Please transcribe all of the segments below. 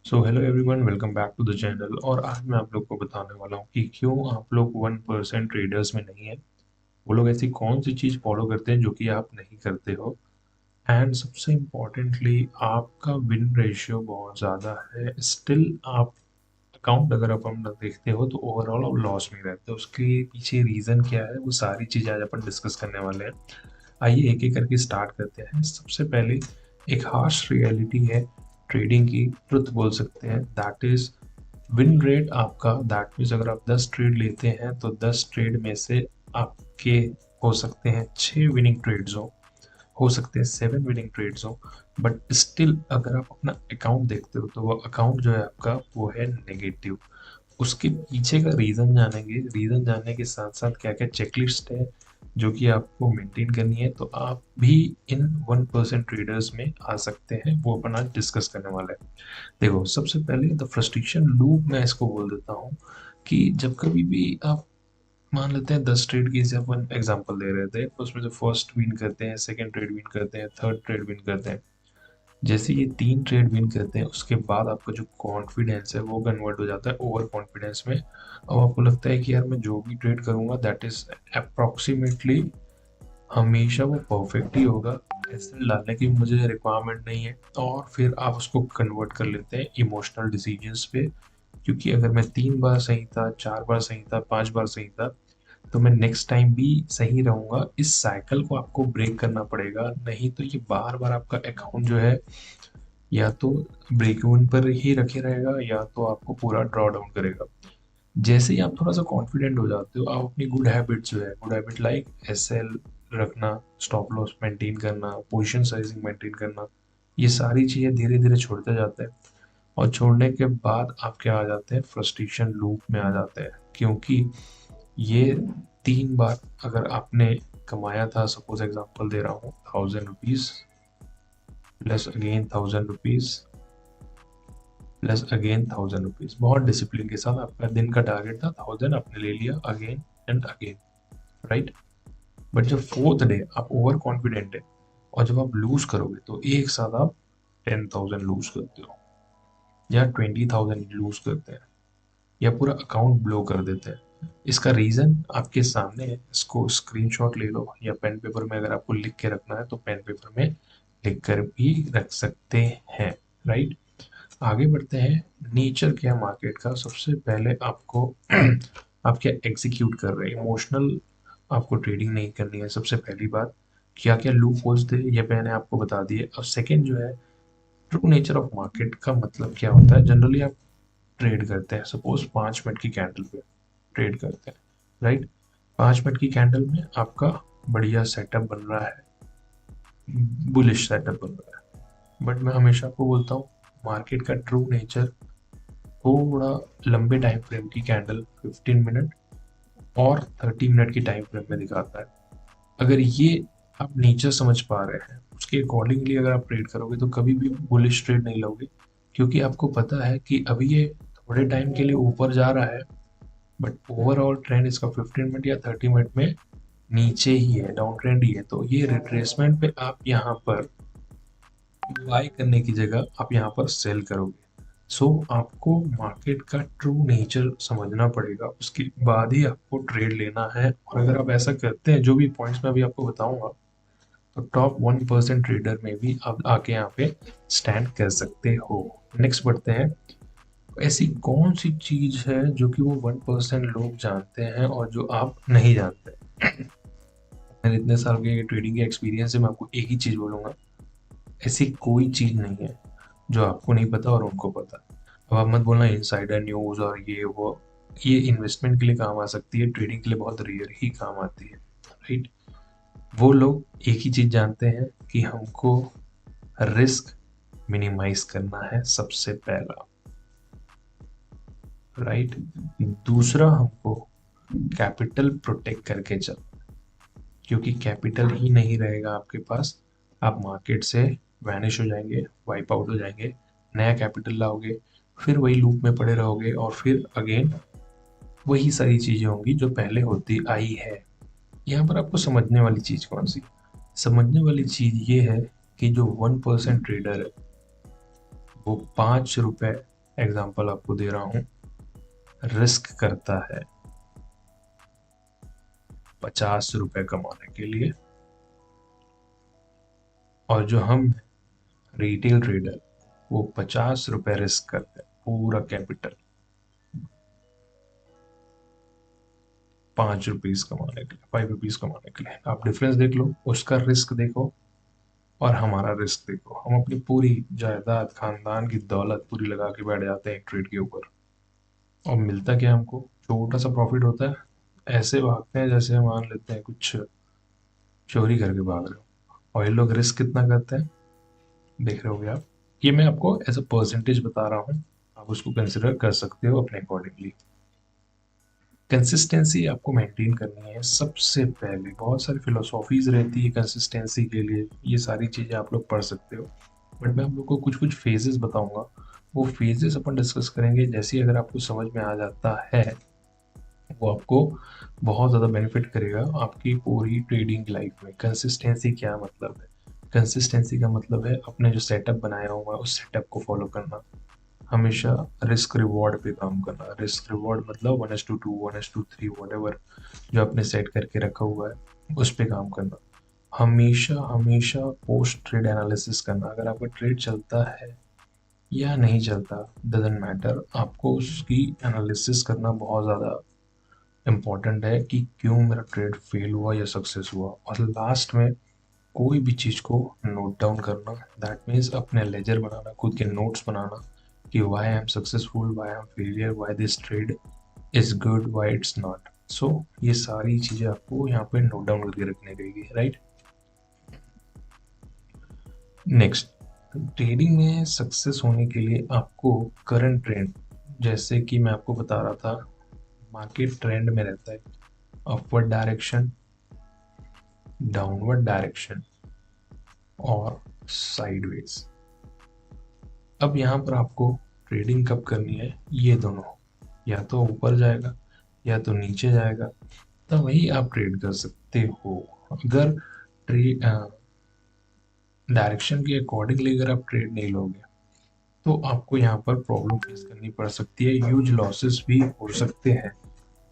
So hello everyone, welcome back to the channel. और आज मैं आप लोग को बताने वाला हूँ कि क्यों आप लोग 1% ट्रेडर्स में नहीं है। वो लोग ऐसी कौन सी चीज़ फॉलो करते हैं जो कि आप नहीं करते हो। एंड सबसे इम्पोर्टेंटली, आपका विन रेशियो बहुत ज़्यादा है, स्टिल आप अकाउंट अगर आप अपना देखते हो तो ओवरऑल आप लॉस में रहते हो। उसके पीछे रीज़न क्या है, वो सारी चीज़ आज अपन डिस्कस करने वाले हैं। आइए एक एक करके स्टार्ट करते हैं। सबसे पहले एक हार्श रियलिटी है ट्रेडिंग की, ट्रुथ बोल सकते हैं, दैट इज विन रेट आपका। दैट मीन्स अगर आप 10 ट्रेड लेते हैं तो 10 ट्रेड में से आपके हो सकते हैं 6 विनिंग ट्रेड्स हो सकते हैं 7 विनिंग ट्रेड्स हो। बट स्टिल अगर आप अपना अकाउंट देखते हो तो वो अकाउंट जो है आपका वो है नेगेटिव। उसके पीछे का रीज़न जानेंगे। रीज़न जानने के साथ साथ क्या क्या चेकलिस्ट है जो कि आपको मेंटेन करनी है, तो आप भी इन 1% ट्रेडर्स में आ सकते हैं, वो अपन आज डिस्कस करने वाले हैं। देखो, सबसे पहले द फ्रस्ट्रेशन लूप मैं इसको बोल देता हूँ कि जब कभी भी आप मान लेते हैं 10 ट्रेड की, जैसे अपन एग्जांपल दे रहे थे, तो उसमें से फर्स्ट विन करते हैं, सेकंड ट्रेड विन करते हैं, थर्ड ट्रेड विन करते हैं। जैसे ये 3 ट्रेड विन करते हैं उसके बाद आपका जो कॉन्फिडेंस है वो कन्वर्ट हो जाता है ओवर कॉन्फिडेंस में। अब आपको लगता है कि यार मैं जो भी ट्रेड करूंगा दैट इज अप्रोक्सीमेटली हमेशा वो परफेक्ट ही होगा, ऐसे लाने की मुझे रिक्वायरमेंट नहीं है। और फिर आप उसको कन्वर्ट कर लेते हैं इमोशनल डिसीजंस पे, क्योंकि अगर मैं 3 बार सही था, 4 बार सही था, 5 बार सही था, तो मैं नेक्स्ट टाइम भी सही रहूंगा। इस साइकिल को आपको ब्रेक करना पड़ेगा, नहीं तो ये बार बार आपका अकाउंट जो है या तो ब्रेक इवन पर ही रखे रहेगा या तो आपको पूरा ड्रॉ डाउन करेगा। जैसे ही आप थोड़ा सा कॉन्फिडेंट हो जाते हो, आप अपनी गुड हैबिट जो है, गुड हैबिट लाइक एसएल रखना, स्टॉप लॉस मेंटेन करना, पोजीशन साइजिंग मेंटेन करना, ये सारी चीज़ें धीरे धीरे छोड़ते जाते हैं। और छोड़ने के बाद आप क्या आ जाते हैं, फ्रस्ट्रेशन लूप में आ जाते हैं। क्योंकि ये 3 बार अगर आपने कमाया था, सपोज एग्जांपल दे रहा हूँ, 1000 rupees plus again 1000 rupees plus again 1000 rupees, बहुत डिसिप्लिन के साथ आपका दिन का टारगेट था 1000, आपने ले लिया again and again, right. But जब फोर्थ डे आप ओवर कॉन्फिडेंट है और जब आप लूज करोगे तो एक साथ आप 10,000 लूज करते हो या 20,000 लूज करते हैं या पूरा अकाउंट ब्लो कर देते हैं। इसका रीजन आपके सामने है, इसको स्क्रीनशॉट ले लो या पेन पेपर में अगर आपको लिख के रखना है तो पेन पेपर में लिख कर भी रख सकते हैं, राइट। आगे बढ़ते हैं। नेचर क्या है मार्केट का, सबसे पहले आपको आप क्या एग्जीक्यूट कर रहे हैं, इमोशनल आपको ट्रेडिंग नहीं करनी है। सबसे पहली बात, क्या क्या लूप होल्स थे ये मैंने आपको बता दिए। और सेकंड जो है, ट्रू नेचर ऑफ मार्केट का मतलब क्या होता है। जनरली आप ट्रेड करते हैं, सपोज 5 मिनट की कैंडल पे ट्रेड करते हैं, राइट। 5 मिनट की कैंडल में आपका बढ़िया सेटअप बन रहा है, बुलिश सेटअप बन रहा है। बट मैं हमेशा आपको बोलता हूँ, मार्केट का ट्रू नेचर थोड़ा लंबे टाइम फ्रेम की कैंडल 15 मिनट और 30 मिनट की टाइम फ्रेम में दिखाता है। अगर ये आप नेचर समझ पा रहे हैं, उसके अकॉर्डिंगली अगर आप ट्रेड करोगे तो कभी भी बुलिश ट्रेड नहीं लोगे, क्योंकि आपको पता है कि अभी ये थोड़े टाइम के लिए ऊपर जा रहा है, बट ओवरऑल ट्रेंड इसका 15 मिनट या 30 मिनट में नीचे ही है, डाउन ट्रेंड ही है। तो ये रिट्रेसमेंट पे आप यहाँ पर बाय करने की जगह आप यहाँ पर सेल करोगे। सो आपको मार्केट का ट्रू नेचर समझना पड़ेगा, उसके बाद ही आपको ट्रेड लेना है। और अगर आप ऐसा करते हैं, जो भी पॉइंट्स मैं अभी आपको बताऊंगा, तो टॉप 1% ट्रेडर में भी आप आके यहाँ पे स्टैंड कर सकते हो। नेक्स्ट बढ़ते हैं। ऐसी कौन सी चीज है जो कि वो 1% लोग जानते हैं और जो आप नहीं जानते। मेरे इतने साल के ट्रेडिंग के एक्सपीरियंस से मैं आपको एक ही चीज बोलूंगा, ऐसी कोई चीज नहीं है जो आपको नहीं पता और उनको पता। अब आप मत बोलना इनसाइडर न्यूज और ये वो, ये इन्वेस्टमेंट के लिए काम आ सकती है, ट्रेडिंग के लिए बहुत रेयर ही काम आती है, राइट। वो लोग एक ही चीज जानते हैं कि हमको रिस्क मिनिमाइज करना है सबसे पहला, राइट। दूसरा, हमको कैपिटल प्रोटेक्ट करके चल, क्योंकि कैपिटल ही नहीं रहेगा आपके पास, आप मार्केट से वैनिश हो जाएंगे, वाइप आउट हो जाएंगे। नया कैपिटल लाओगे, फिर वही लूप में पड़े रहोगे और फिर अगेन वही सारी चीजें होंगी जो पहले होती आई है। यहाँ पर आपको समझने वाली चीज कौन सी, समझने वाली चीज ये है कि जो 1% ट्रेडर है वो 5 रुपए एग्जाम्पल आपको दे रहा हूं, रिस्क करता है 50 रुपए कमाने के लिए, और जो हम रिटेल ट्रेडर वो 50 रुपए रिस्क करते हैं पूरा कैपिटल 5 रुपीज कमाने के लिए, 5 रुपीज कमाने के लिए। आप डिफरेंस देख लो, उसका रिस्क देखो और हमारा रिस्क देखो। हम अपनी पूरी जायदाद, खानदान की दौलत पूरी लगा के बैठ जाते हैं एक ट्रेड के ऊपर, और मिलता क्या हमको, छोटा सा प्रॉफिट होता है। ऐसे भागते हैं जैसे मान लेते हैं कुछ चोरी करके भाग रहे हो। और ये लोग रिस्क कितना करते हैं देख रहे होगे आप। ये मैं आपको एज अ परसेंटेज बता रहा हूँ, आप उसको कंसिडर कर सकते हो अपने अकॉर्डिंगली। कंसिस्टेंसी आपको मेंटेन करनी है सबसे पहले। बहुत सारी फिलोसॉफीज रहती है कंसिस्टेंसी के लिए, ये सारी चीज़ें आप लोग पढ़ सकते हो, बट मैं आप लोग को कुछ कुछ फेजेस बताऊंगा। वो फेजेस अपन डिस्कस करेंगे, जैसे ही अगर आपको समझ में आ जाता है वो आपको बहुत ज़्यादा बेनिफिट करेगा आपकी पूरी ट्रेडिंग लाइफ में। कंसिस्टेंसी क्या मतलब है? कंसिस्टेंसी का मतलब है अपने जो सेटअप बनाया हुआ है उस सेटअप को फॉलो करना, हमेशा रिस्क रिवॉर्ड पे काम करना। रिस्क रिवॉर्ड मतलब 1:2, 1:3, वट जो आपने सेट करके रखा हुआ है उस पे काम करना। हमेशा हमेशा पोस्ट ट्रेड एनालिसिस करना। अगर आपका ट्रेड चलता है या नहीं चलता, डजेंट मैटर, आपको उसकी एनालिसिस करना बहुत ज़्यादा इम्पॉर्टेंट है कि क्यों मेरा ट्रेड फेल हुआ या सक्सेस हुआ। और लास्ट में कोई भी चीज़ को नोट डाउन करना, दैट मीन्स अपने लेजर बनाना, खुद के नोट्स बनाना कि why I am successful, why I am failure, why this trade is good, why it's not. So ये सारी चीज़ें आपको यहाँ पे नोट डाउन करके रखनी रहेगी, राइट। नेक्स्ट, ट्रेडिंग में सक्सेस होने के लिए आपको करंट ट्रेंड, जैसे कि मैं आपको बता रहा था, मार्केट ट्रेंड में रहता है अपवर्ड डायरेक्शन, डाउनवर्ड डायरेक्शन और साइडवेज। अब यहाँ पर आपको ट्रेडिंग कब करनी है, ये दोनों, या तो ऊपर जाएगा या तो नीचे जाएगा, तब वही आप ट्रेड कर सकते हो। अगर ट्रेड डायरेक्शन के अकॉर्डिंगली अगर आप ट्रेड नहीं लोगे तो आपको यहाँ पर प्रॉब्लम फेस करनी पड़ सकती है, ह्यूज लॉसेस भी हो सकते हैं।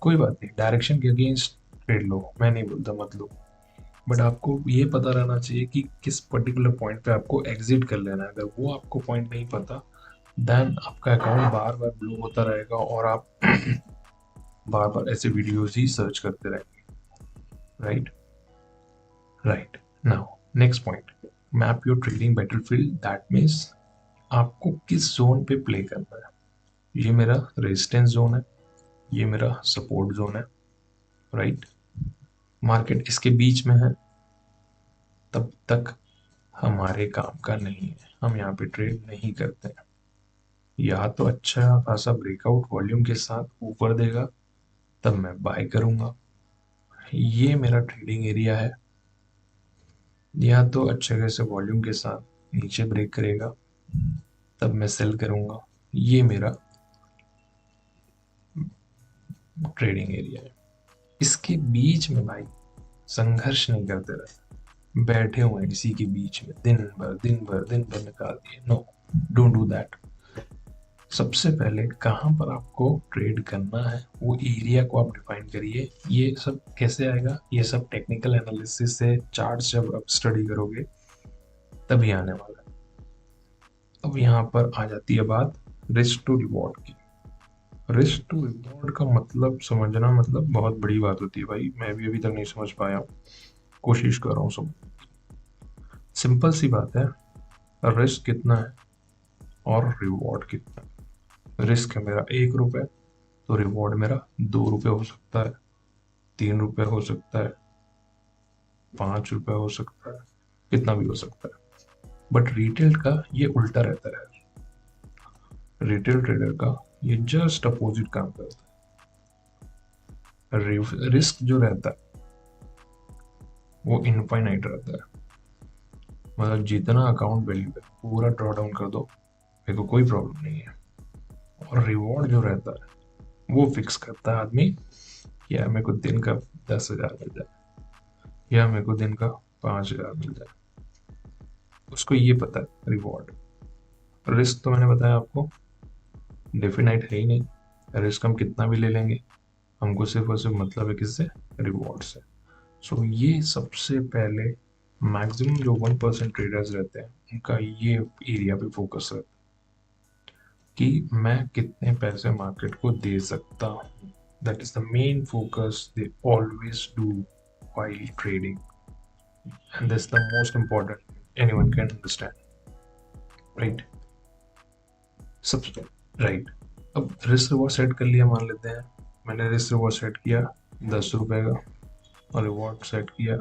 कोई बात नहीं, डायरेक्शन के अगेंस्ट ट्रेड लो, मैं नहीं बोलता मत लो, बट आपको ये पता रहना चाहिए कि किस पर्टिकुलर पॉइंट पे आपको एग्जिट कर लेना है। अगर वो आपको पॉइंट नहीं पता, देन आपका अकाउंट बार बार ब्लो होता रहेगा और आप बार बार ऐसे वीडियोस ही सर्च करते रहेंगे, right. Right, now next point, map your trading battlefield. That means आपको किस जोन पे प्ले करना है। ये मेरा रेजिस्टेंस जोन है, ये मेरा सपोर्ट जोन है, राइट। मार्केट इसके बीच में है, तब तक हमारे काम का नहीं है, हम यहाँ पे ट्रेड नहीं करते हैं। या तो अच्छा खासा ब्रेकआउट वॉल्यूम के साथ ऊपर देगा तब मैं बाय करूंगा, ये मेरा ट्रेडिंग एरिया है। या तो अच्छे खासे वॉल्यूम के साथ नीचे ब्रेक करेगा तब मैं सेल करूंगा, ये मेरा ट्रेडिंग एरिया है। इसके बीच में भाई संघर्ष नहीं करते रहे, बैठे हुए हैं इसी के बीच में दिन भर दिन भर दिन भर निकाल दिए। No, don't do that. सबसे पहले कहाँ पर आपको ट्रेड करना है वो एरिया को आप डिफाइन करिए। ये सब कैसे आएगा, ये सब टेक्निकल एनालिसिस से, चार्ट्स जब आप स्टडी करोगे तभी आने वाला है। अब यहाँ पर आ जाती है बात रिस्क टू रिवॉर्ड की। रिस्क टू रिवॉर्ड का मतलब समझना, मतलब बहुत बड़ी बात होती है भाई, मैं भी अभी तक नहीं समझ पाया हूँ, कोशिश कर रहा हूँ समझ। सिंपल सी बात है, रिस्क कितना है और रिवॉर्ड कितना है। रिस्क है मेरा 1 रुपये, तो रिवॉर्ड मेरा 2 रुपये हो सकता है, 3 रुपये हो सकता है, 5 रुपये हो सकता है, कितना भी हो सकता है। बट रिटेल का ये उल्टा रहता है, रिटेल ट्रेडर का ये जस्ट अपोजिट काम करता है। रिस्क जो रहता है वो इनफाइनाइट रहता है, मतलब जितना अकाउंट वैल्यू है पूरा ड्रॉ डाउन कर दो, मेरे को कोई प्रॉब्लम नहीं है। और रिवॉर्ड जो रहता है वो फिक्स करता है आदमी, या मेरे को दिन का 10,000 मिल जाए या मेरे को दिन का 5,000 मिल जाए, उसको ये पता है रिवॉर्ड। रिस्क तो मैंने बताया आपको, डेफिनाइट है ही नहीं, रिस्क हम कितना भी ले लेंगे, हमको सिर्फ और सिर्फ मतलब है किससे, रिवॉर्ड से। सो ये सबसे पहले मैक्सिमम जो 1% ट्रेडर्स रहते हैं उनका ये एरिया पे फोकस रहता है कि मैं कितने पैसे मार्केट को दे सकता हूँ। That is the main focus they always do while trading, and that's the most important anyone can understand, right? सब राइट। अब रिस्क रिवॉर्ड सेट कर लिया, मान लेते हैं मैंने रिस्क रिवॉर्ड सेट किया 10 रुपए का और रिवॉर्ड सेट किया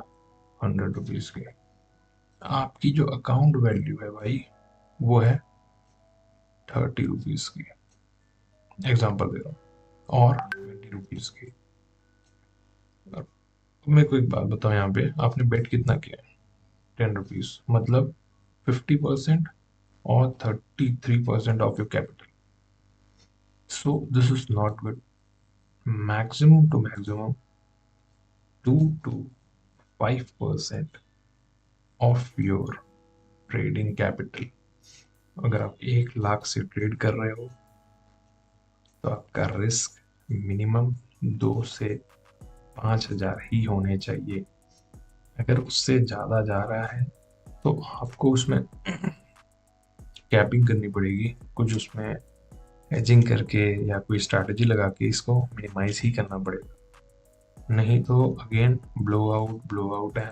100 रुपीज की। आपकी जो अकाउंट वैल्यू है भाई वो है 30 रुपीज की, एग्जाम्पल दे रहा हूँ, और 20 रुपीज की। मेरे को एक बात बताओ, यहाँ पे आपने बेट कितना किया है, 10 रुपीज, मतलब 50% और 33% of your capital. So this is not good. Maximum to maximum 2 to 5% of your trading capital. अगर आप 1 लाख से ट्रेड कर रहे हो तो आपका रिस्क मिनिमम 2 से 5,000 ही होने चाहिए। अगर उससे ज़्यादा जा रहा है तो आपको उसमें कैपिंग करनी पड़ेगी, कुछ उसमें एजिंग करके या कोई स्ट्रैटेजी लगा के इसको मिनिमाइज ही करना पड़ेगा। नहीं तो अगेन ब्लो आउट है,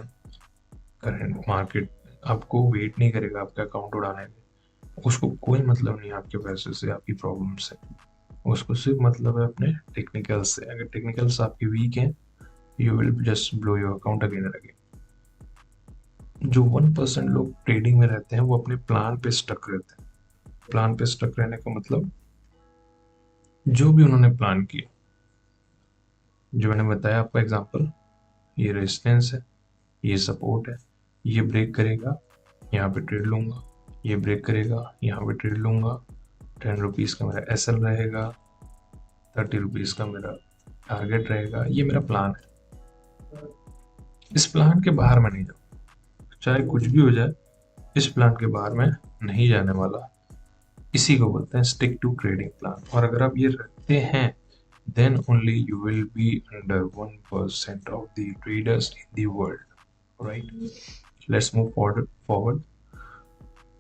करंट मार्केट आपको वेट नहीं करेगा आपका अकाउंट उड़ाने में। उसको कोई मतलब नहीं है आपके पैसे से, आपकी प्रॉब्लम से, उसको सिर्फ मतलब है अपने टेक्निकल्स से। अगर टेक्निकल्स आपके वीक हैं, you will just blow your account again and again. जो 1% लोग ट्रेडिंग में रहते हैं वो अपने प्लान पे स्टक रहते हैं। प्लान पे स्टक रहने का मतलब जो भी उन्होंने प्लान किया, जो मैंने बताया आपका एग्जांपल, ये रेजिस्टेंस है, ये सपोर्ट है, ये ब्रेक करेगा यहाँ पे ट्रेड लूंगा, ये ब्रेक करेगा यहाँ पे ट्रेड लूंगा, 10 रुपीज का मेरा एसएल रहेगा, 30 रुपीज का मेरा टारगेट रहेगा। ये मेरा प्लान है। इस प्लान के बाहर मैं नहीं जाऊँ, चाहे कुछ भी हो जाए, इस प्लान के बाहर मैं नहीं जाने वाला। इसी को बोलते हैं स्टिक टू ट्रेडिंग प्लान। और अगर आप ये रखते हैं then only you will be under 1% of the traders in the world, right? Let's move forward.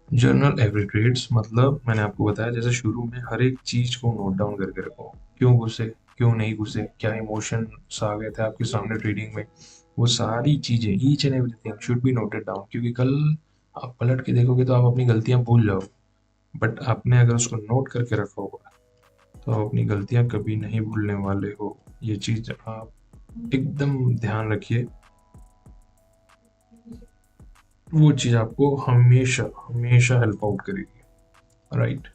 Journal every trades, मतलब मैंने आपको बताया जैसे शुरू में, हर एक चीज को नोट डाउन करके रखो। क्यों घुसे, क्यों नहीं घुसे, क्या इमोशंस आ गए थे आपके सामने ट्रेडिंग में, वो सारी चीजें, each and everything should be noted down. क्योंकि कल आप पलट के देखोगे तो आप अपनी गलतियां भूल जाओगे, बट आपने अगर उसको नोट करके रखा होगा तो आप अपनी गलतियां कभी नहीं भूलने वाले हो। ये चीज आप एकदम ध्यान रखिए, वो चीज आपको हमेशा हमेशा हेल्प आउट करेगी, right?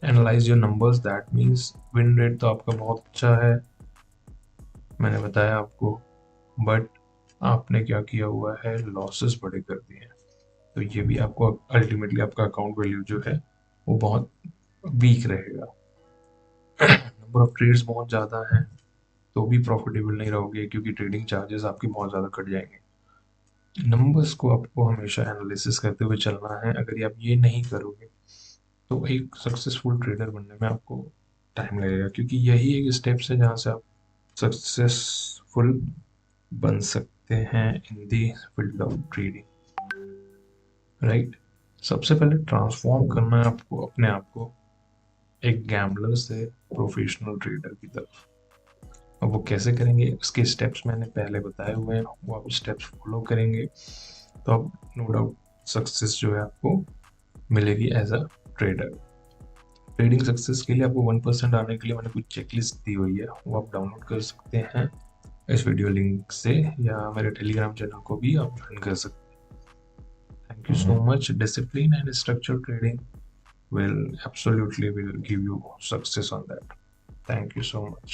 Analyse your numbers, that means win rate तो आपका बहुत अच्छा है, मैंने बताया आपको, बट आपने क्या किया हुआ है, लॉसेस बड़े कर दिए हैं। तो ये भी आपको अल्टीमेटली आपका अकाउंट वैल्यू जो है वो बहुत वीक रहेगा। नंबर ऑफ ट्रेड्स बहुत ज़्यादा है तो भी प्रॉफिटेबल नहीं रहोगे, क्योंकि ट्रेडिंग चार्जेस आपके बहुत ज़्यादा कट जाएंगे। नंबर्स को आपको हमेशा एनालिसिस करते हुए चलना है। अगर आप ये नहीं करोगे तो एक सक्सेसफुल ट्रेडर बनने में आपको टाइम लगेगा, क्योंकि यही एक स्टेप्स है जहाँ से आप सक्सेसफुल बन सकते हैं इन दी फील्ड ऑफ ट्रेडिंग, राइट? सबसे पहले ट्रांसफॉर्म करना है आपको अपने आप को एक गैम्बलर से प्रोफेशनल ट्रेडर की तरफ। अब वो कैसे करेंगे, उसके स्टेप्स मैंने पहले बताए हुए हैं, वो आप स्टेप्स फॉलो करेंगे तो आप नो डाउट सक्सेस जो है आपको मिलेगी as a trader. Trading success के लिए आपको 1% आने के लिए मैंने कुछ चेकलिस्ट दी हुई है, वो आप डाउनलोड कर सकते हैं इस वीडियो लिंक से, या मेरे टेलीग्राम चैनल को भी आप ज्वाइन कर सकते हैं। Thank you so much. Discipline and structure trading will absolutely will give you success on that. Thank you so much.